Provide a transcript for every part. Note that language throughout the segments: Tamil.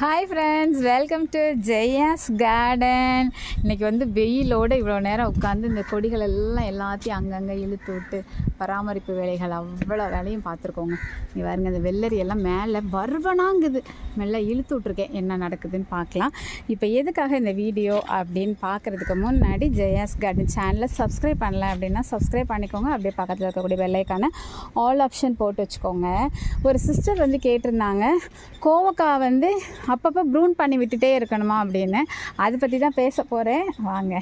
Hi friends, welcome to Jaya's garden. இன்றைக்கி வந்து வெயிலோடு இவ்வளோ நேரம் உட்காந்து இந்த கொடிகள் எல்லாத்தையும் அங்கங்கே இழுத்து விட்டு பராமரிப்பு வேலைகள் அவ்வளோ வேலையும் பார்த்துருக்கோங்க. நீ பாருங்க, இந்த வெள்ளரி எல்லாம் மேலே வருவனாங்குது, மெல்ல இழுத்து விட்ருக்கேன். என்ன நடக்குதுன்னு பார்க்கலாம். இப்போ எதுக்காக இந்த வீடியோ அப்படின்னு பார்க்குறதுக்கு முன்னாடி ஜெயாஸ் கார்டன் சேனலை சப்ஸ்கிரைப் பண்ணல அப்படின்னா சப்ஸ்கிரைப் பண்ணிக்கோங்க. அப்படியே பக்கத்தில் இருக்கக்கூடிய வெள்ளைக்கான ஆல் ஆப்ஷன் போட்டு வச்சுக்கோங்க. ஒரு சிஸ்டர் வந்து கேட்டிருந்தாங்க, கோவக்காய் வந்து அப்பப்போ ப்ரூன் பண்ணி விட்டுட்டே இருக்கணுமா அப்படின்னு. அதை பற்றி தான் பேச போகிறேன். வாங்க,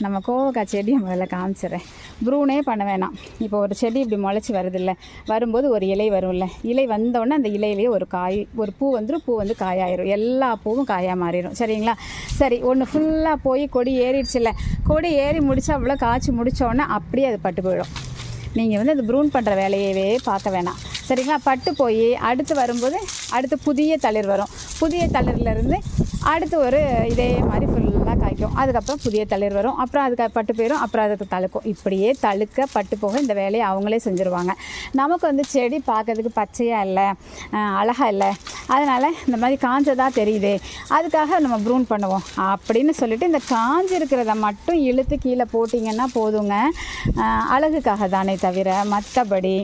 நம்ம கோவக்காய் செடியை முதல்ல காமிச்சிடுறேன். ப்ரூனே பண்ண வேணாம். இப்போ ஒரு செடி இப்படி முளைச்சி வருதில்ல, வரும்போது ஒரு இலை வரும்ல, இலை வந்தோடனே அந்த இலையிலேயே ஒரு காய், ஒரு பூ வந்துடும். பூ வந்து காயாயிரும், எல்லா பூவும் காயாக மாறிடும். சரிங்களா? சரி, ஒன்று ஃபுல்லாக போய் கொடி ஏறிடுச்சுல்ல, கொடி ஏறி முடித்தா அவ்வளோ காய்ச்சி முடித்தோடனே அப்படியே அது பட்டு போயிடும். நீங்கள் வந்து அது ப்ரூன் பண்ணுற வேலையவே பார்க்க வேணாம். சரிங்களா? பட்டு போய் அடுத்து வரும்போது அடுத்து புதிய தளிர் வரும். புதிய தளிர்லேருந்து அடுத்து ஒரு இதே மாதிரி ஃபுல்லாக காய்க்கும். அதுக்கப்புறம் புதிய தளிர் வரும். அப்புறம் அதுக்கு பட்டு போயிடும். அப்புறம் அதுக்கு தழுக்கும். இப்படியே தழுக்க பட்டு போக இந்த வேலையை அவங்களே செஞ்சுருவாங்க. நமக்கு வந்து செடி பார்க்கறதுக்கு பச்சையாக இல்லை, அழகாக இல்லை, அதனால் இந்த மாதிரி காஞ்சதாக தெரியுது, அதுக்காக நம்ம ப்ரூன் பண்ணுவோம் அப்படின்னு சொல்லிட்டு இந்த காஞ்சிருக்கிறத மட்டும் இழுத்து கீழே போட்டிங்கன்னா போதுங்க. அழகுக்காக தானே தவிர மற்றபடி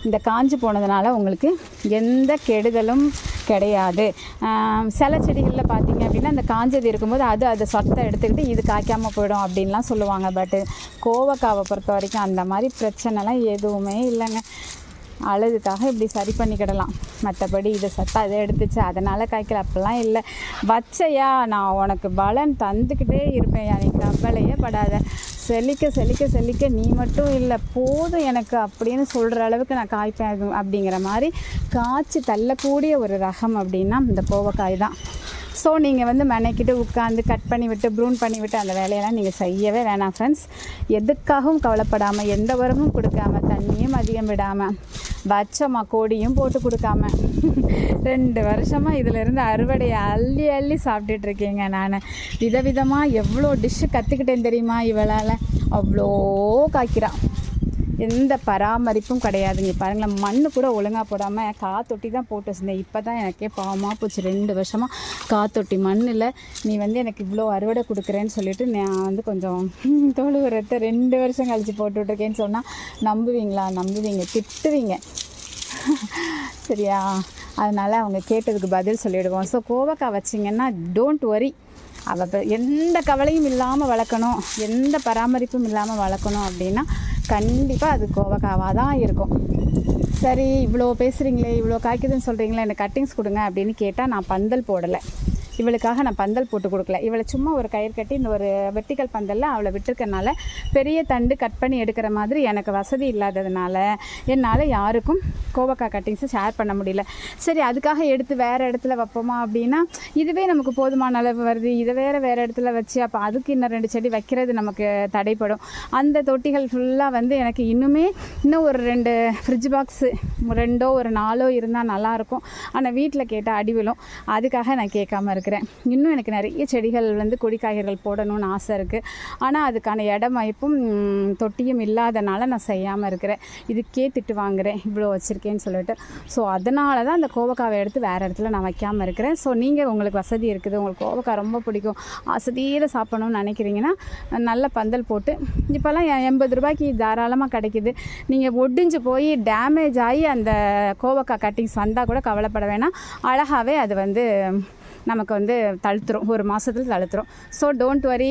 இந்த காஞ்சி போனதுனால உங்களுக்கு எந்த கெடுதலும் கிடையாது. சில செடிகளில் பார்த்தீங்க அப்படின்னா அந்த காஞ்சது இருக்கும்போது அதை சொத்தை எடுத்துக்கிட்டு இது காய்க்காமல் போயிடும் அப்படின்லாம் சொல்லுவாங்க. பட்டு கோவக்காவை பொறுத்த வரைக்கும் அந்த மாதிரி பிரச்சனைலாம் எதுவுமே இல்லைங்க. அழகுக்காக இப்படி சரி பண்ணிக்கிடலாம். மற்றபடி இது சத்தா அதை எடுத்துச்சு அதனால் காய்க்கல அப்படிலாம் இல்லை. வச்சையா நான் உனக்கு பலன் தந்துக்கிட்டே இருப்பேன், நீ கவலையே படாத, செழிக்க செழிக்க செழிக்க நீ மட்டும் இல்லை போதும் எனக்கு அப்படின்னு சொல்கிற அளவுக்கு நான் காய்ப்பேன் அப்படிங்கிற மாதிரி காய்ச்சி தள்ளக்கூடிய ஒரு ரகம் அப்படின்னா இந்த கோவக்காய் தான். ஸோ நீங்கள் வந்து மெனக்கிட்டு உட்காந்து கட் பண்ணி விட்டு ப்ரூன் பண்ணி விட்டு அந்த வேலையெல்லாம் நீங்கள் செய்யவே வேணாம் ஃப்ரெண்ட்ஸ். எதுக்காகவும் கவலைப்படாமல், எந்த உரமும் கொடுக்காமல், தண்ணியும் அதிகம் விடாமல், வச்சமா கோடியும் போட்டு கொடுக்காம 2 வருஷமாக இதிலேருந்து அறுவடையை அள்ளி அள்ளி சாப்பிட்டுட்ருக்கேங்க. நான் விதவிதமாக எவ்வளோ டிஷ்ஷு கற்றுக்கிட்டேன் தெரியுமா இவளால். அவ்வளோ காய்க்கிறான், எந்த பராமரிப்பும் கிடையாதுங்க. பாருங்களேன், மண் கூட ஒழுங்காக போடாமல் காத்தொட்டி தான் போட்டு வச்சுருந்தேன். இப்போ தான் எனக்கே பாவமாக போச்சு. 2 வருஷமாக காத்தொட்டி மண்ணில் நீ வந்து எனக்கு இவ்வளோ அறுவடை கொடுக்குறேன்னு சொல்லிவிட்டு நான் வந்து கொஞ்சம் தோல் உரத்தை 2 வருஷம் கழித்து போட்டுட்ருக்கேன்னு சொன்னால் நம்புவீங்களா? நம்புவீங்க, திட்டுவீங்க. சரியா? அதனால் அவங்க கேட்டதுக்கு பதில் சொல்லிவிடுவோம். ஸோ கோவக்காய் வச்சிங்கன்னா டோன்ட் வரி, அவள் எந்த கவலையும் இல்லாமல் வளர்க்கணும், எந்த பராமரிப்பும் இல்லாமல் வளர்க்கணும் அப்படின்னா கண்டிப்பாக அது கோவக்காவாக தான் இருக்கும். சரி, இவ்வளோ பேசுகிறீங்களே, இவ்வளோ காய்க்குதுன்னு சொல்கிறீங்களே, எனக்கு கட்டிங்ஸ் கொடுங்க அப்படின்னு கேட்டால் நான் பந்தல் போடலை. இவளுக்காக நான் பந்தல் போட்டு கொடுக்கல. இவளை சும்மா ஒரு கயிறு கட்டி இந்த ஒரு வெர்டிக்கல் பந்தலில் அவளை விட்டுருக்கனால பெரிய தண்டு கட் பண்ணி எடுக்கிற மாதிரி எனக்கு வசதி இல்லாததுனால என்னால் யாருக்கும் கோவக்காய் கட்டிங்ஸை ஷேர் பண்ண முடியல. சரி, அதுக்காக எடுத்து வேறு இடத்துல வைப்போமா அப்படின்னா இதுவே நமக்கு போதுமான அளவு வருது. இதை வேறு இடத்துல வச்சு அப்போ அதுக்கு இன்னும் 2 செடி வைக்கிறது நமக்கு தடைப்படும். அந்த தொட்டிகள் ஃபுல்லாக வந்து எனக்கு இன்னும் ஒரு 2 ஃப்ரிட்ஜ் பாக்ஸு 2 ஒரு 4 இருந்தால் நல்லாயிருக்கும். ஆனால் வீட்டில் கேட்டால் அடிவிலும். அதுக்காக நான் கேட்காம இருக்கேன். இன்னும் எனக்கு நிறைய செடிகள் வந்து கொடி காய்கறிகள் போடணும்னு ஆசை இருக்குது. ஆனால் அதுக்கான இடமைப்பும் தொட்டியும் இல்லாதனால நான் செய்யாமல் இருக்கிறேன். இதுக்கே திட்டு வாங்குகிறேன், இவ்வளோ வச்சுருக்கேன்னு சொல்லிட்டு. ஸோ அதனால தான் அந்த கோவக்காவை எடுத்து வேறு இடத்துல நான் வைக்காமல் இருக்கிறேன். ஸோ நீங்கள் உங்களுக்கு வசதி இருக்குது, உங்களுக்கு கோவக்காய் ரொம்ப பிடிக்கும், ஆசைத்தீர சாப்பிடணும்னு நினைக்கிறீங்கன்னா நல்ல பந்தல் போட்டு, இப்போல்லாம் 80 ரூபாய்க்கு தாராளமாக கிடைக்கிது. நீங்கள் ஒடிஞ்சு போய் டேமேஜ் ஆகி அந்த கோவக்காய் கட்டிங்ஸ் வந்தால் கூட கவலைப்பட வேணாம். அழகாகவே அது வந்து நமக்கு வந்து தழுத்துரும், 1 மாதத்தில் தழுத்துரும். So don't worry.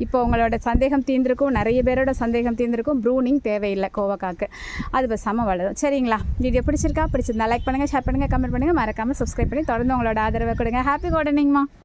இப்போ உங்களோட சந்தேகம் தீர்ந்திருக்கும், நிறைய பேரோட சந்தேகம் தீர்ந்திருக்கும். ப்ரூனிங் தேவையில்லை கோவக்காக்கு, அது இப்போ செம வளரும். சரிங்களா? வீடியோ பிடிச்சிருந்தா லைக் பண்ணுங்கள், ஷேர் பண்ணுங்கள், கமெண்ட் பண்ணுங்கள், மறக்காமல் சப்ஸ்கிரைப் பண்ணி தொடர்ந்து உங்களோட ஆதரவை கொடுங்க. ஹாப்பி கார்டனிங்மா.